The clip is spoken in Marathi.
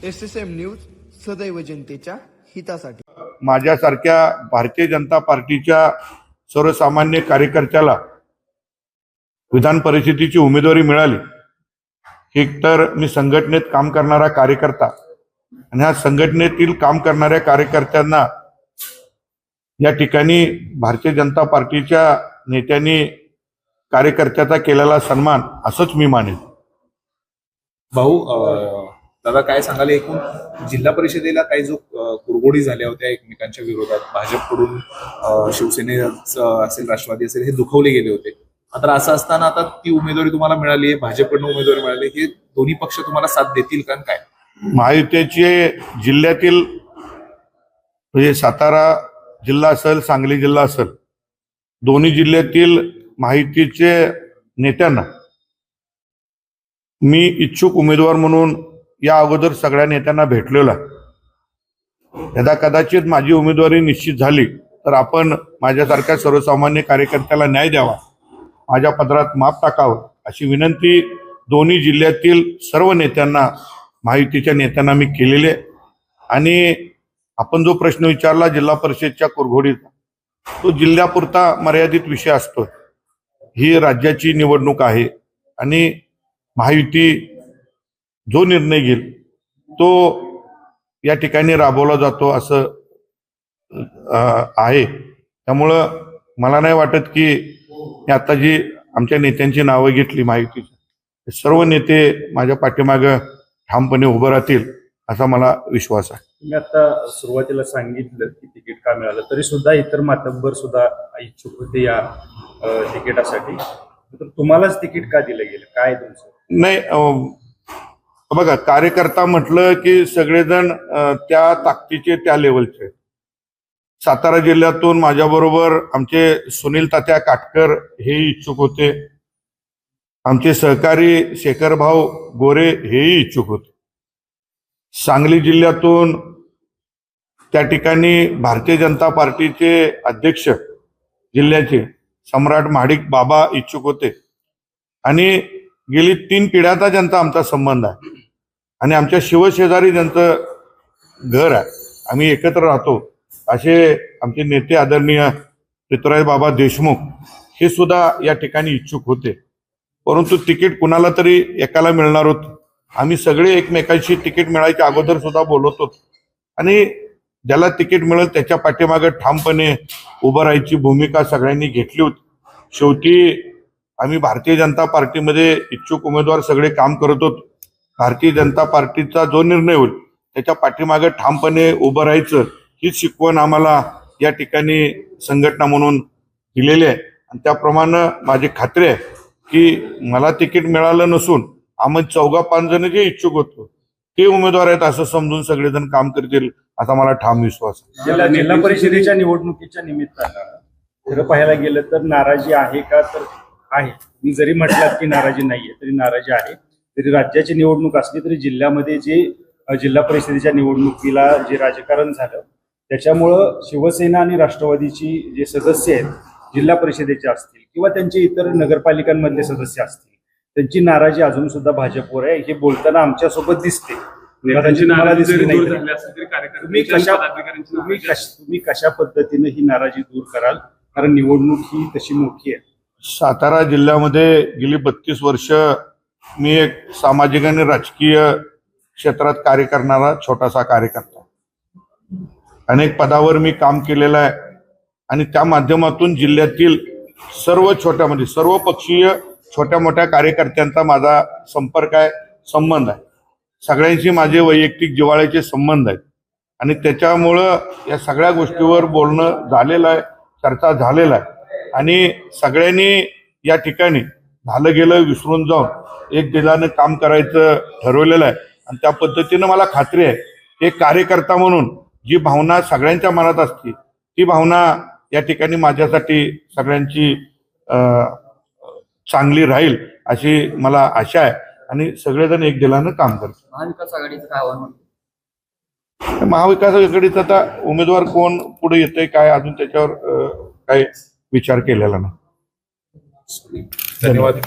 SSM न्यूज सदैव जनतेच्या हितासाठी। माझ्यासारख्या भारतीय जनता पार्टीच्या सर्वसामान्य कार्यकर्त्याला विधान परिषदेची उमेदवारी मिळाली। एकतर मी संघटनेत काम करणारा कार्यकर्ता आणि ह्या संघटनेतील काम करणाऱ्या कार्यकर्त्यांना या ठिकाणी भारतीय जनता पार्टीच्या नेत्यांनी कार्यकर्त्याचा केलेला सन्मान असंच मी मानेन। भाऊ दादा काय सांगाल, एकूण जिल्हा परिषदेला काही जो कुरघोडी झाल्या होत्या एकमेकांच्या विरोधात भाजपकडून शिवसेनेचं असेल राष्ट्रवादी असेल हे दुखवले गेले होते, आता असं असताना आता ती उमेदवारी तुम्हाला मिळाली आहे, भाजपकडून उमेदवारी मिळाली, हे दोन्ही पक्ष तुम्हाला साथ देतील का? काय महायुतीचे जिल्ह्यातील म्हणजे सातारा जिल्हा असेल सांगली जिल्हा असेल दोन्ही जिल्ह्यातील महायुतीचे नेत्यांना मी इच्छुक उमेदवार म्हणून या अगोदर सगळ्या नेत्यांना भेटलेलो आहे। यदा कदाचित माझी उमेदवारी निश्चित झाली तर आपण माझ्यासारख्या सर्वसामान्य कार्यकर्त्याला न्याय द्यावा, माझ्या पदरात माप टाकावं अशी विनंती दोन्ही जिल्ह्यातील सर्व नेत्यांना महायुतीच्या नेत्यांना मी केलेली आहे। आणि आपण जो प्रश्न विचारला जिल्हा परिषदच्या कुरघोडीचा, तो जिल्ह्यापुरता मर्यादित विषय असतो। ही राज्याची निवडणूक आहे आणि महायुती जो निर्णय घेईल तो या ठिकाणी राबवला जातो असं आहे। त्यामुळं मला नाही वाटत की आता जी आमच्या नेत्यांची नावं घेतली महायुतीची, सर्व नेते माझ्या पाठीमागं ठामपणे उभं राहतील असा मला विश्वास आहे। मी आता सुरुवातीला सांगितलं की तिकीट का मिळालं, तरी सुद्धा इतर मातब्बर सुद्धा इच्छुक होते या तिकिटासाठी, तर तुम्हालाच तिकीट का दिलं गेलं, काय तुमचं? नाही बघा, कार्यकर्ता म्हटलं की सगळेजण त्या ताकदीचे त्या लेवलचे। सातारा जिल्ह्यातून माझ्याबरोबर आमचे सुनील तात्या काटकर हे इच्छुक होते, आमचे सहकारी शेखरभाऊ गोरे हेही इच्छुक होते। सांगली जिल्ह्यातून त्या ठिकाणी भारतीय जनता पार्टीचे अध्यक्ष जिल्ह्याचे सम्राट महाडिक बाबा इच्छुक होते आणि गेली 3 पिढ्याचा ज्यांचा आमचा संबंध आहे आणि आमच्या शिवशेजारी ज्यांचं घर आहे, आम्ही एकत्र राहतो असे आमचे नेते आदरणीय पृथ्वीराज बाबा देशमुख हे सुद्धा या ठिकाणी इच्छुक होते। परंतु तिकीट कुणाला तरी एकाला मिळणार होतं। आम्ही सगळे एकमेकांशी तिकीट मिळायच्या अगोदर सुद्धा बोलत होतो आणि ज्याला तिकीट मिळेल त्याच्या पाठीमागे ठामपणे उभं राहायची भूमिका सगळ्यांनी घेतली होती। शेवटी आम्ही भारतीय जनता पार्टीमध्ये इच्छुक उमेदवार सगळे काम करत होतो। भारतीय जनता पार्टीचा जो निर्णय होईल त्याच्या पाठीमागे ठामपणे उभं राहायचं हीच शिकवण आम्हाला या ठिकाणी संघटना म्हणून दिलेली आहे आणि त्याप्रमाणे माझी खात्री आहे की मला तिकीट मिळालं नसून आम्ही 4-5 जण जे इच्छुक होतो ते उमेदवार आहेत असं समजून सगळेजण काम करतील असा मला ठाम विश्वास आहे। जिल्हा परिषदेच्या निवडणुकीच्या निमित्तानं खरं पाहायला गेलं तर नाराजी आहे का, तर आहे। मी जरी म्हटलं की नाराजी नाहीये तरी नाराजी आहे। तरी राज्याची निवडणूक असली तरी जिल्ह्यामध्ये जे जिल्हा परिषदेच्या निवडणुकीला जे राजकारण झालं त्याच्यामुळं शिवसेना आणि राष्ट्रवादीची जे सदस्य आहेत जिल्हा परिषदेचे असतील किंवा त्यांचे इतर नगरपालिकांमधले सदस्य असतील त्यांची नाराजी अजून सुद्धा भाजपवर आहे, हे बोलताना आमच्यासोबत दिसते। तुम्ही कशा पद्धतीने ही नाराजी दूर कराल, कारण निवडणूक ही तशी मोठी आहे। सातारा जिल्ह्यामध्ये गेली 32 वर्ष मी एक सामाजिक आणि राजकीय क्षेत्रात कार्य करणारा छोटासा कार्यकर्ता, अनेक पदावर मी काम केलेलं आहे आणि त्या माध्यमातून जिल्ह्यातील सर्व छोट्यामध्ये सर्व पक्षीय छोट्या मोठ्या कार्यकर्त्यांचा माझा संपर्क आहे, संबंध आहे। सगळ्यांशी माझे वैयक्तिक जिव्हाळ्याचे संबंध आहेत आणि त्याच्यामुळं या सगळ्या गोष्टीवर बोलणं झालेलं आहे, चर्चा झालेला आहे आणि सगळ्यांनी या ठिकाणी झालं गेलं विसरून जाऊन एक दिलाने काम करायचं ठरवलेलं आहे आणि त्या पद्धतीनं मला खात्री आहे एक कार्यकर्ता म्हणून जी भावना सगळ्यांच्या मनात असते ती भावना या ठिकाणी माझ्यासाठी सगळ्यांची चांगली राहील अशी मला आशा आहे आणि सगळेजण एक दिलानं काम करतात। महाविकास आघाडीचं काय आव्हान म्हणतो? महाविकास आघाडीचा आता उमेदवार कोण पुढे येतोय काय अजून त्याच्यावर काही विचार केलेला नाही। धन्यवाद।